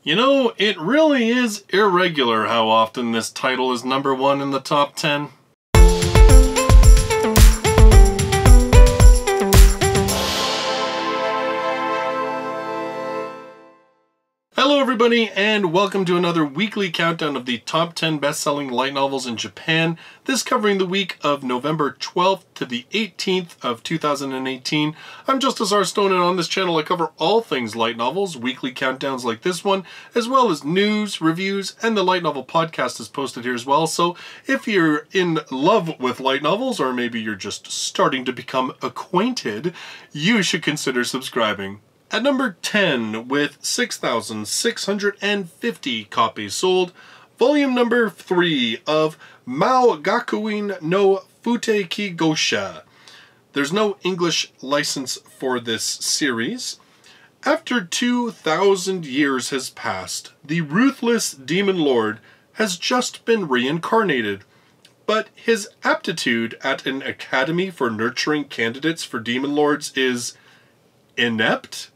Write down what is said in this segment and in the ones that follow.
You know, it really is irregular how often this title is number 1 in the top 10. Hello everybody, and welcome to another weekly countdown of the top 10 best-selling light novels in Japan, this covering the week of November 12th to the 18th of 2018. I'm Justice R. Stone, and on this channel I cover all things light novels, weekly countdowns like this one, as well as news, reviews, and the light novel podcast is posted here as well. So if you're in love with light novels, or maybe you're just starting to become acquainted, you should consider subscribing. At number 10, with 6,650 copies sold, volume number 3 of Maou Gakuin no Futekigousha. There's no English license for this series. After 2,000 years has passed, the ruthless demon lord has just been reincarnated. But his aptitude at an academy for nurturing candidates for demon lords is inept.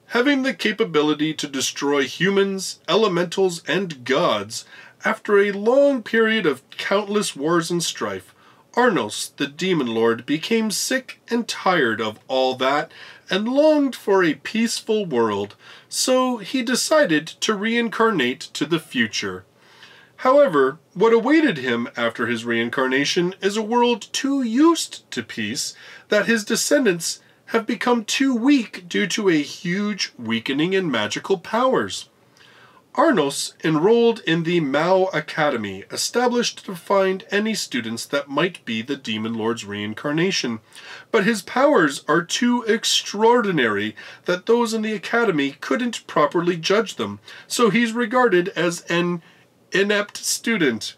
Having the capability to destroy humans, elementals, and gods, after a long period of countless wars and strife, Arnos, the Demon Lord, became sick and tired of all that and longed for a peaceful world, so he decided to reincarnate to the future. However, what awaited him after his reincarnation is a world too used to peace that his descendants have become too weak due to a huge weakening in magical powers. Arnos enrolled in the Maou Academy, established to find any students that might be the Demon Lord's reincarnation, but his powers are too extraordinary that those in the academy couldn't properly judge them, so he's regarded as an inept student.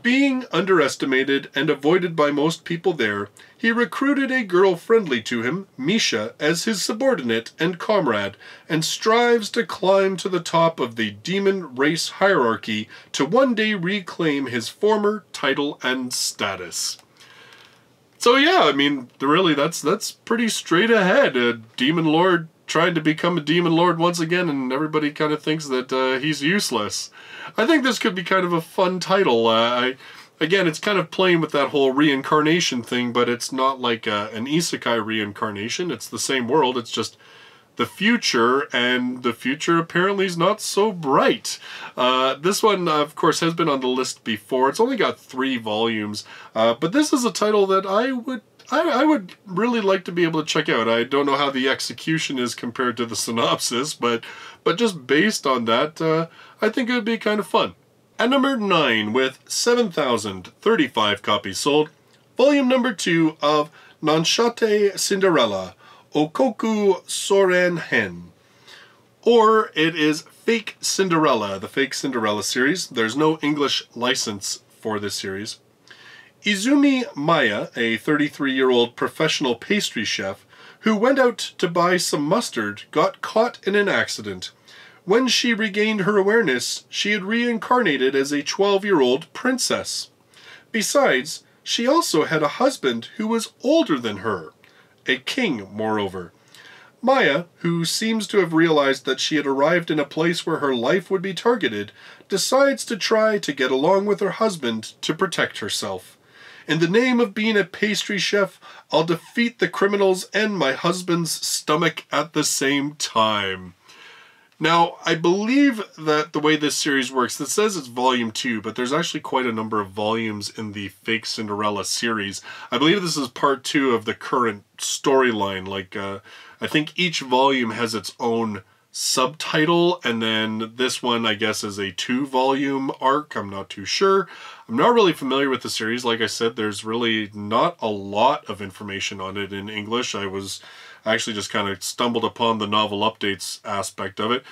Being underestimated and avoided by most people there, he recruited a girl friendly to him, Misha, as his subordinate and comrade, and strives to climb to the top of the demon race hierarchy to one day reclaim his former title and status. So yeah, I mean, really, that's pretty straight ahead. A demon lord trying to become a demon lord once again, and everybody kind of thinks that he's useless. I think this could be kind of a fun title. Again, it's kind of playing with that whole reincarnation thing, but it's not like an isekai reincarnation. It's the same world, it's just the future, and the future apparently is not so bright. This one, of course, has been on the list before. It's only got 3 volumes, but this is a title that I would really like to be able to check out. I don't know how the execution is compared to the synopsis, but just based on that, I think it would be kind of fun. At number 9, with 7,035 copies sold, volume number 2 of Nanchatte Cinderella, Oukoku Souran-hen. Or it is Fake Cinderella, the Fake Cinderella series. There's no English license for this series. Izumi Maya, a 33-year-old professional pastry chef who went out to buy some mustard, got caught in an accident. When she regained her awareness, she had reincarnated as a 12-year-old princess. Besides, she also had a husband who was older than her, a king, moreover. Maya, who seems to have realized that she had arrived in a place where her life would be targeted, decides to try to get along with her husband to protect herself. In the name of being a pastry chef, I'll defeat the criminals and my husband's stomach at the same time. Now, I believe that the way this series works, it says it's volume 2, but there's actually quite a number of volumes in the Fake Cinderella series. I believe this is part 2 of the current storyline. I think each volume has its own subtitle, and then this one, I guess, is a 2-volume arc. I'm not too sure. I'm not really familiar with the series. Like I said, there's really not a lot of information on it in English. I actually just kind of stumbled upon the novel updates aspect of it.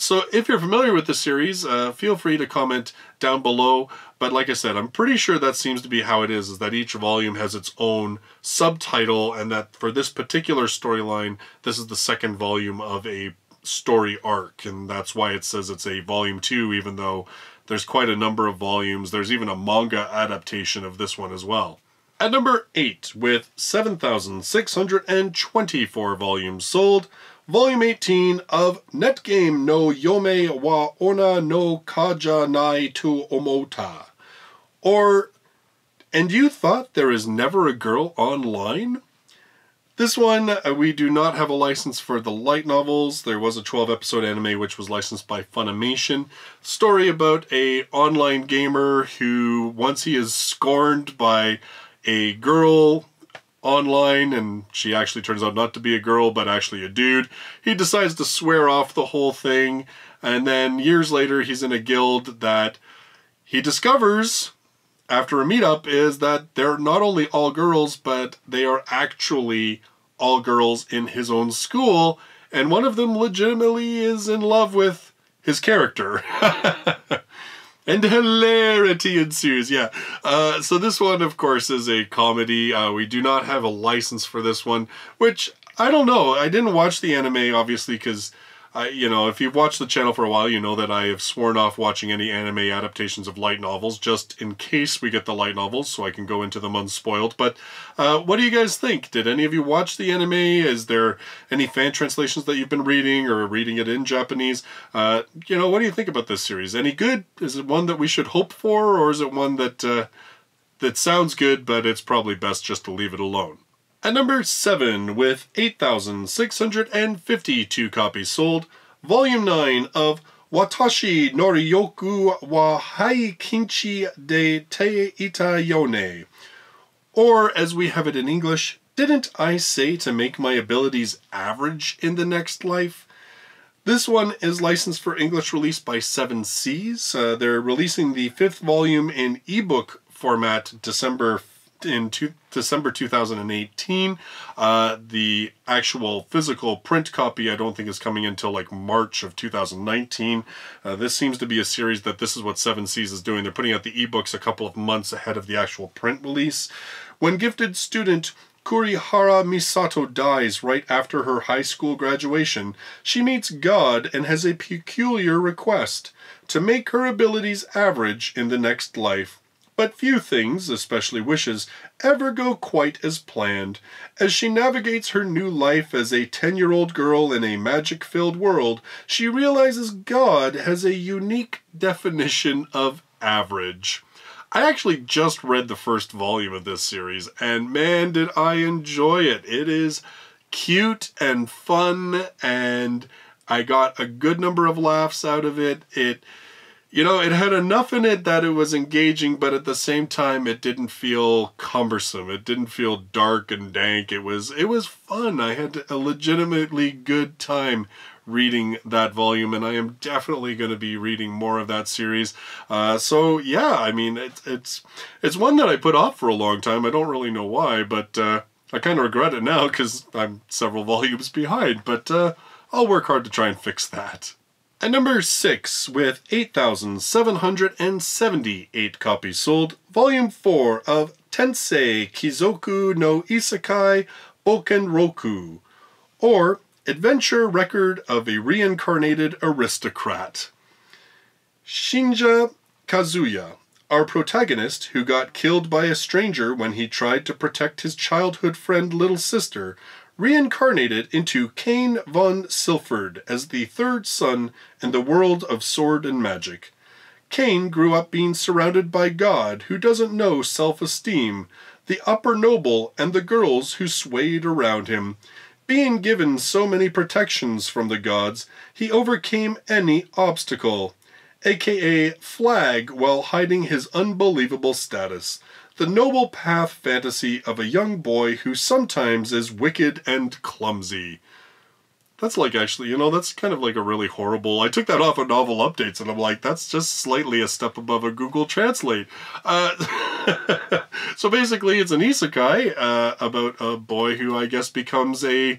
So if you're familiar with the series, feel free to comment down below. But like I said, I'm pretty sure that seems to be how it is that each volume has its own subtitle, and that for this particular storyline, this is the 2nd volume of a story arc, and that's why it says it's a volume 2, even though there's quite a number of volumes. There's even a manga adaptation of this one as well. At number 8, with 7,624 volumes sold, Volume 18 of Netgame no Yome wa Onna no ka ja nai to Omotta. Or, and you thought there is never a girl online? This one, we do not have a license for the light novels. There was a 12-episode anime which was licensed by Funimation. Story about a online gamer who, once he is scorned by a girl online, and she actually turns out not to be a girl but actually a dude, he decides to swear off the whole thing, and then years later he's in a guild that he discovers after a meetup is that they're not only all girls, but they are actually all girls in his own school, and one of them legitimately is in love with his character. And hilarity ensues, yeah. So this one, of course, is a comedy. We do not have a license for this one, which, I don't know. I didn't watch the anime, obviously, because, you know, if you've watched the channel for a while, you know that I have sworn off watching any anime adaptations of light novels, just in case we get the light novels, so I can go into them unspoiled. But what do you guys think? Did any of you watch the anime? Is there any fan translations that you've been reading, or reading it in Japanese? You know, what do you think about this series? Any good? Is it one that we should hope for, or is it one that, that sounds good, but it's probably best just to leave it alone? At number 7, with 8,652 copies sold, Volume 9 of Watashi Nouryoku wa Heikinchi de te Itta Yone. Or, as we have it in English, didn't I say to make my abilities average in the next life? This one is licensed for English release by 7 Seas. They're releasing the 5th volume in ebook format December 2018. The actual physical print copy I don't think is coming until like March of 2019. This seems to be a series that this is what 7 Seas is doing. They're putting out the ebooks a couple of months ahead of the actual print release. When gifted student Kurihara Misato dies right after her high school graduation, she meets God and has a peculiar request: to make her abilities average in the next life. But few things, especially wishes, ever go quite as planned. As she navigates her new life as a 10-year-old girl in a magic-filled world, she realizes God has a unique definition of average. I actually just read the first volume of this series, and man, did I enjoy it. It is cute and fun, and I got a good number of laughs out of it. You know, it had enough in it that it was engaging, but at the same time, it didn't feel cumbersome. It didn't feel dark and dank. It was fun. I had a legitimately good time reading that volume, and I am definitely going to be reading more of that series. So yeah, I mean, it's one that I put off for a long time. I don't really know why, but I kind of regret it now because I'm several volumes behind. But I'll work hard to try and fix that. At number 6, with 8,778 copies sold, Volume 4 of Tensei Kizoku no Isekai Bokenroku, or Adventure Record of a Reincarnated Aristocrat. Shinja Kazuya, our protagonist who got killed by a stranger when he tried to protect his childhood friend little sister, reincarnated into Cain von Silford as the third son in the world of sword and magic. Cain grew up being surrounded by God, who doesn't know self-esteem, the upper noble, and the girls who swayed around him. Being given so many protections from the gods, he overcame any obstacle, aka flag, while hiding his unbelievable status. The noble path fantasy of a young boy who sometimes is wicked and clumsy. That's like, actually, you know, that's kind of like a really horrible... I took that off of Novel Updates, and I'm like, that's just slightly a step above a Google Translate. So basically, it's an isekai about a boy who, I guess, becomes a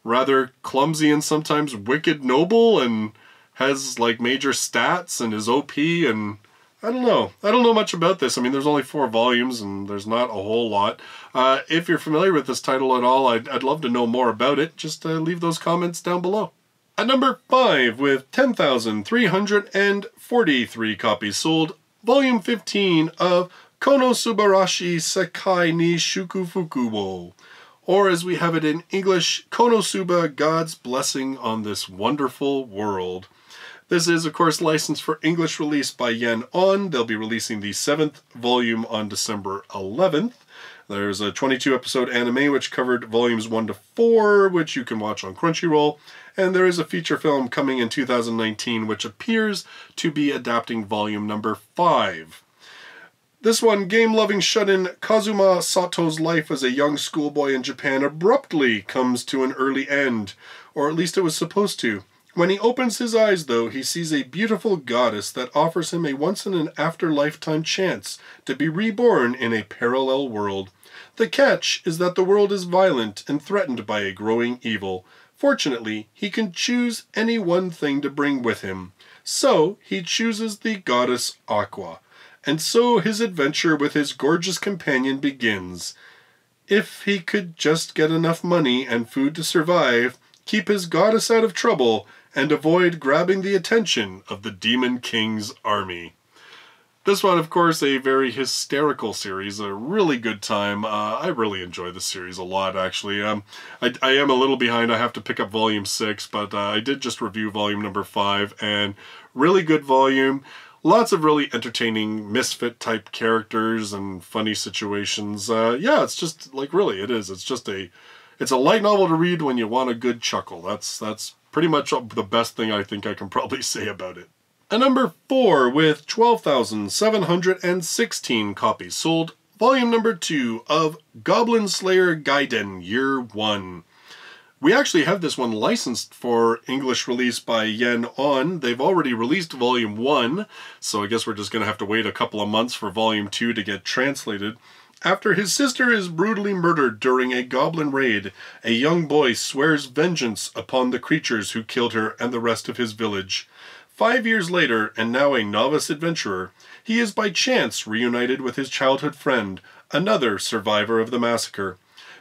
rather clumsy and sometimes wicked noble, and has, like, major stats, and is OP, and... I don't know. I don't know much about this. I mean, there's only 4 volumes, and there's not a whole lot. If you're familiar with this title at all, I'd love to know more about it. Just leave those comments down below. At number 5, with 10,343 copies sold, Volume 15 of Kono Subarashii Sekai ni Shukufuku wo, or as we have it in English, Konosuba, God's Blessing on This Wonderful World. This is, of course, licensed for English release by Yen On. They'll be releasing the 7th volume on December 11th. There's a 22-episode anime which covered volumes 1 to 4, which you can watch on Crunchyroll. And there is a feature film coming in 2019 which appears to be adapting volume number 5. This one, game-loving shut-in Kazuma Sato's life as a young schoolboy in Japan abruptly comes to an early end, or at least it was supposed to. When he opens his eyes, though, he sees a beautiful goddess that offers him a once-in-an-after-lifetime chance to be reborn in a parallel world. The catch is that the world is violent and threatened by a growing evil. Fortunately, he can choose any one thing to bring with him. So, he chooses the goddess Aqua. And so his adventure with his gorgeous companion begins. If he could just get enough money and food to survive, keep his goddess out of trouble, and avoid grabbing the attention of the Demon King's army. This one, of course, a very hysterical series, a really good time. I really enjoy this series a lot, actually. I am a little behind. I have to pick up volume 6, but I did just review volume number 5, and really good volume. Lots of really entertaining misfit-type characters and funny situations. Yeah, it's just, like, really, it is. It's a light novel to read when you want a good chuckle. That's pretty much the best thing I think I can probably say about it. And number 4, with 12,716 copies sold, volume number 2 of Goblin Slayer Gaiden Year 1. We actually have this one licensed for English release by Yen On. They've already released volume 1, so I guess we're just going to have to wait a couple of months for volume 2 to get translated. After his sister is brutally murdered during a goblin raid, a young boy swears vengeance upon the creatures who killed her and the rest of his village. 5 years later, and now a novice adventurer, he is by chance reunited with his childhood friend, another survivor of the massacre.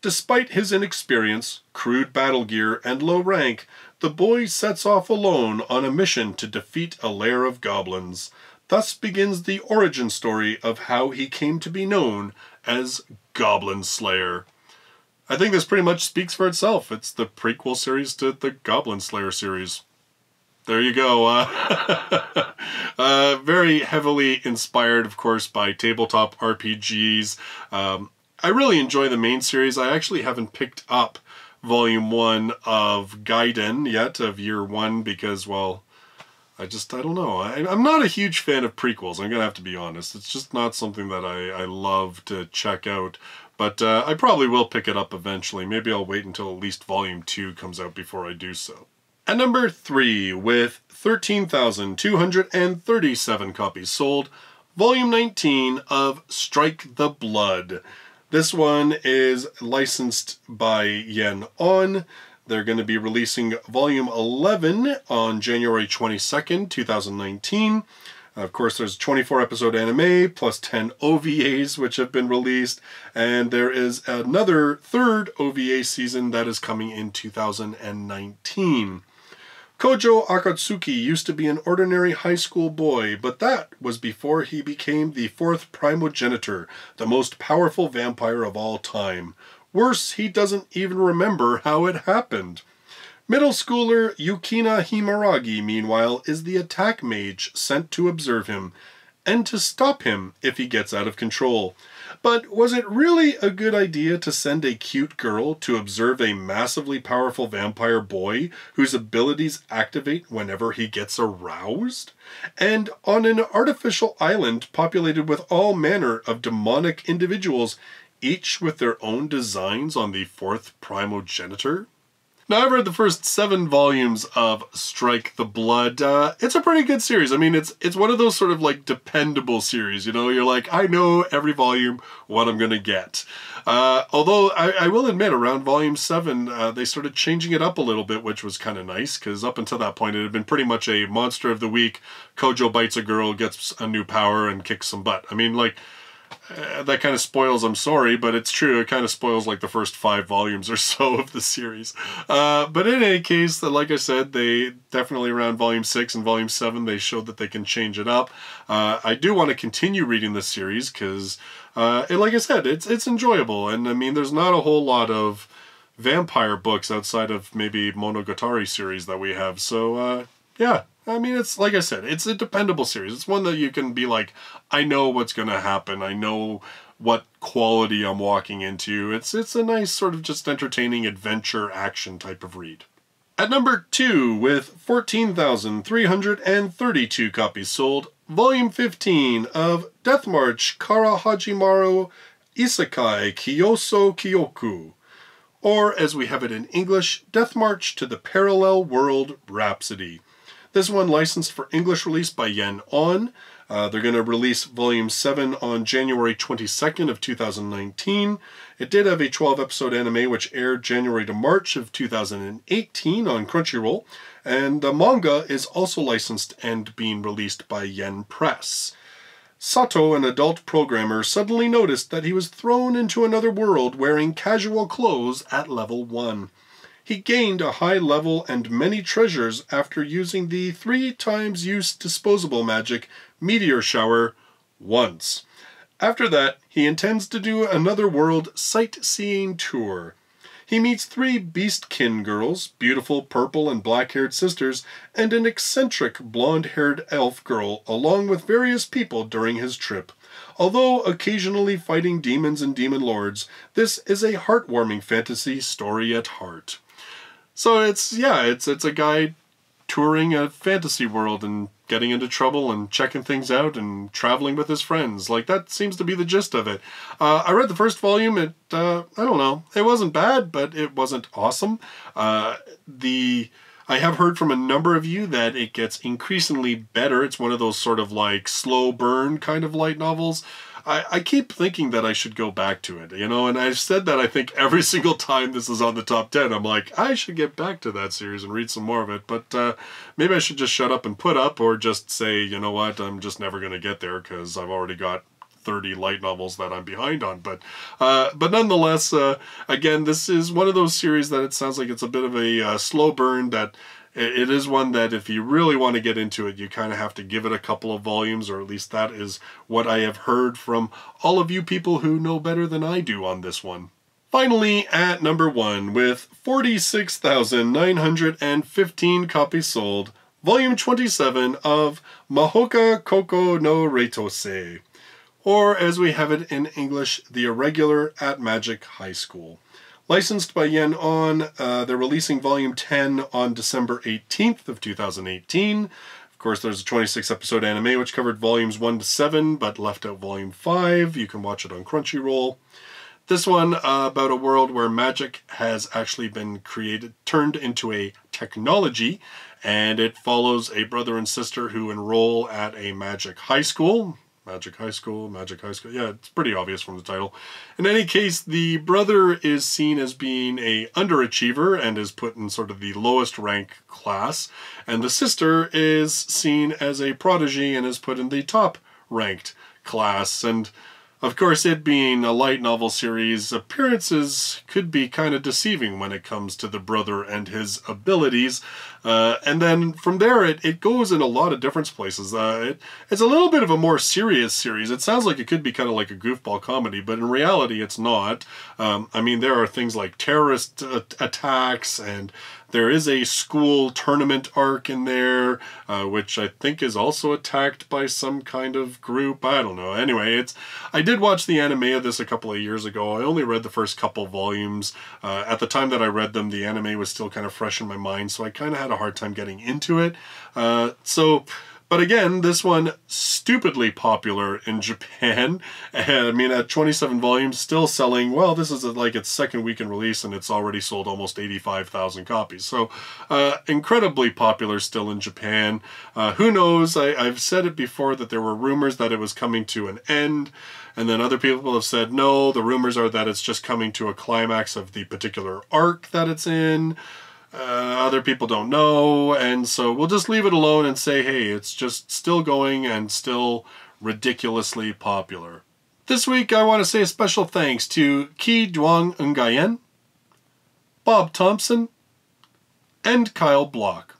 Despite his inexperience, crude battle gear, and low rank, the boy sets off alone on a mission to defeat a lair of goblins. Thus begins the origin story of how he came to be known as Goblin Slayer. I think this pretty much speaks for itself. It's the prequel series to the Goblin Slayer series. There you go. Very heavily inspired, of course, by tabletop RPGs. I really enjoy the main series. I actually haven't picked up volume 1 of Gaiden yet, of year 1, because, well, I don't know. I'm not a huge fan of prequels, I'm going to have to be honest. It's just not something that I love to check out. But I probably will pick it up eventually. Maybe I'll wait until at least volume 2 comes out before I do so. At number 3, with 13,237 copies sold, volume 19 of Strike the Blood. This one is licensed by Yen On. They're going to be releasing volume 11 on January 22nd, 2019. Of course, there's a 24-episode anime plus 10 OVAs which have been released, and there is another third OVA season that is coming in 2019. Kojo Akatsuki used to be an ordinary high school boy, but that was before he became the 4th primogenitor, the most powerful vampire of all time. Worse, he doesn't even remember how it happened. Middle schooler Yukina Himaragi, meanwhile, is the attack mage sent to observe him, and to stop him if he gets out of control. But was it really a good idea to send a cute girl to observe a massively powerful vampire boy whose abilities activate whenever he gets aroused? And on an artificial island populated with all manner of demonic individuals, each with their own designs on the 4th primogenitor? Now, I've read the first 7 volumes of Strike the Blood. It's a pretty good series. I mean, it's one of those sort of like dependable series, you know? You're like, I know every volume what I'm gonna get. Although, I will admit, around volume 7, they started changing it up a little bit, which was kind of nice, because up until that point, it had been pretty much a monster of the week. Kojo bites a girl, gets a new power, and kicks some butt. I mean, like, that kind of spoils, I'm sorry, but it's true, it kind of spoils like the first 5 volumes or so of the series. But in any case, like I said, they definitely around volume 6 and volume 7, they showed that they can change it up. I do want to continue reading this series because, like I said, it's enjoyable. And I mean, there's not a whole lot of vampire books outside of maybe Monogatari series that we have. So, yeah. I mean, it's, like I said, it's a dependable series. It's one that you can be like, I know what's going to happen. I know what quality I'm walking into. It's a nice sort of just entertaining adventure action type of read. At number 2, with 14,332 copies sold, Volume 15 of Death March Kara Hajimaru Isekai Kyoso Kyoku, or as we have it in English, Death March to the Parallel World Rhapsody. This one licensed for English release by Yen On. They're going to release Volume 7 on January 22nd of 2019. It did have a 12-episode anime which aired January to March of 2018 on Crunchyroll. And the manga is also licensed and being released by Yen Press. Sato, an adult programmer, suddenly noticed that he was thrown into another world wearing casual clothes at level 1. He gained a high level and many treasures after using the 3 times used disposable magic Meteor Shower once. After that, he intends to do another world sightseeing tour. He meets 3 beastkin girls, beautiful purple and black-haired sisters, and an eccentric blonde-haired elf girl, along with various people during his trip. Although occasionally fighting demons and demon lords, this is a heartwarming fantasy story at heart. So it's a guy touring a fantasy world and getting into trouble and checking things out and traveling with his friends. Like, that seems to be the gist of it. I read the first volume. I don't know. It wasn't bad, but it wasn't awesome. I have heard from a number of you that it gets increasingly better. It's one of those sort of like slow burn kind of light novels. I keep thinking that I should go back to it, you know, and I've said that I think every single time this is on the top 10. I'm like, I should get back to that series and read some more of it, but maybe I should just shut up and put up, or just say, you know what, I'm just never going to get there because I've already got 30 light novels that I'm behind on. But nonetheless, again, this is one of those series that it sounds like it's a bit of a slow burn. That it is one that if you really want to get into it, you kind of have to give it a couple of volumes, or at least that is what I have heard from all of you people who know better than I do on this one. Finally, at number 1, with 46,915 copies sold, Volume 27 of Mahoka Koko no Reitose, or as we have it in English, The Irregular at Magic High School. Licensed by Yen On, they're releasing Volume 10 on December 18th of 2018. Of course, there's a 26-episode anime which covered Volumes 1 to 7, but left out Volume 5. You can watch it on Crunchyroll. This one, about a world where magic has actually been turned into a technology, and it follows a brother and sister who enroll at a magic high school. Magic High School. Yeah, it's pretty obvious from the title. In any case, the brother is seen as being a underachiever and is put in sort of the lowest rank class, and the sister is seen as a prodigy and is put in the top ranked class. And of course, it being a light novel series, appearances could be kind of deceiving when it comes to the brother and his abilities. And then from there, it goes in a lot of different places. It's a little bit of a more serious series. It sounds like it could be kind of like a goofball comedy, but in reality, it's not. I mean, there are things like terrorist attacks, and there is a school tournament arc in there, which I think is also attacked by some kind of group. I don't know. Anyway, I did watch the anime of this a couple of years ago. I only read the first couple volumes. At the time that I read them, the anime was still kind of fresh in my mind, so I kind of had a hard time getting into it. But again, this one, stupidly popular in Japan. And I mean, at 27 volumes, still selling, well, this is like its second week in release, and it's already sold almost 85,000 copies. So, incredibly popular still in Japan. Who knows? I've said it before that there were rumors that it was coming to an end. And then other people have said, no, the rumors are that it's just coming to a climax of the particular arc that it's in. Other people don't know, and so we'll just leave it alone and say, hey, it's just still going and still ridiculously popular. This week I want to say a special thanks to Ki Duong Ngayen, Bob Thompson, and Kyle Block,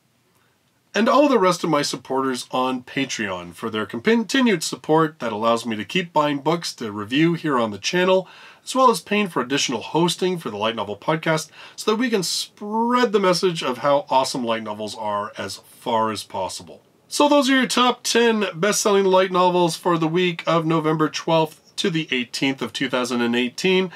and all the rest of my supporters on Patreon for their continued support that allows me to keep buying books to review here on the channel, as well as paying for additional hosting for the Light Novel Podcast so that we can spread the message of how awesome light novels are as far as possible. So those are your top 10 best-selling light novels for the week of November 12th to the 18th of 2018.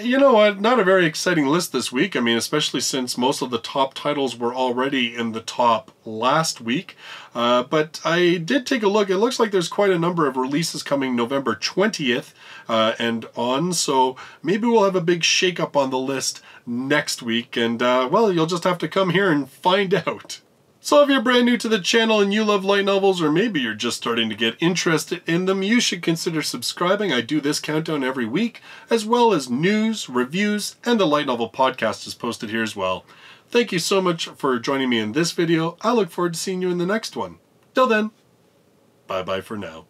You know what, not a very exciting list this week. I mean, especially since most of the top titles were already in the top last week. But I did take a look. It looks like there's quite a number of releases coming November 20th and on. So maybe we'll have a big shake-up on the list next week. And, well, you'll just have to come here and find out. So if you're brand new to the channel and you love light novels, or maybe you're just starting to get interested in them, you should consider subscribing. I do this countdown every week, as well as news, reviews, and the Light Novel Podcast is posted here as well. Thank you so much for joining me in this video. I look forward to seeing you in the next one. Till then, bye-bye for now.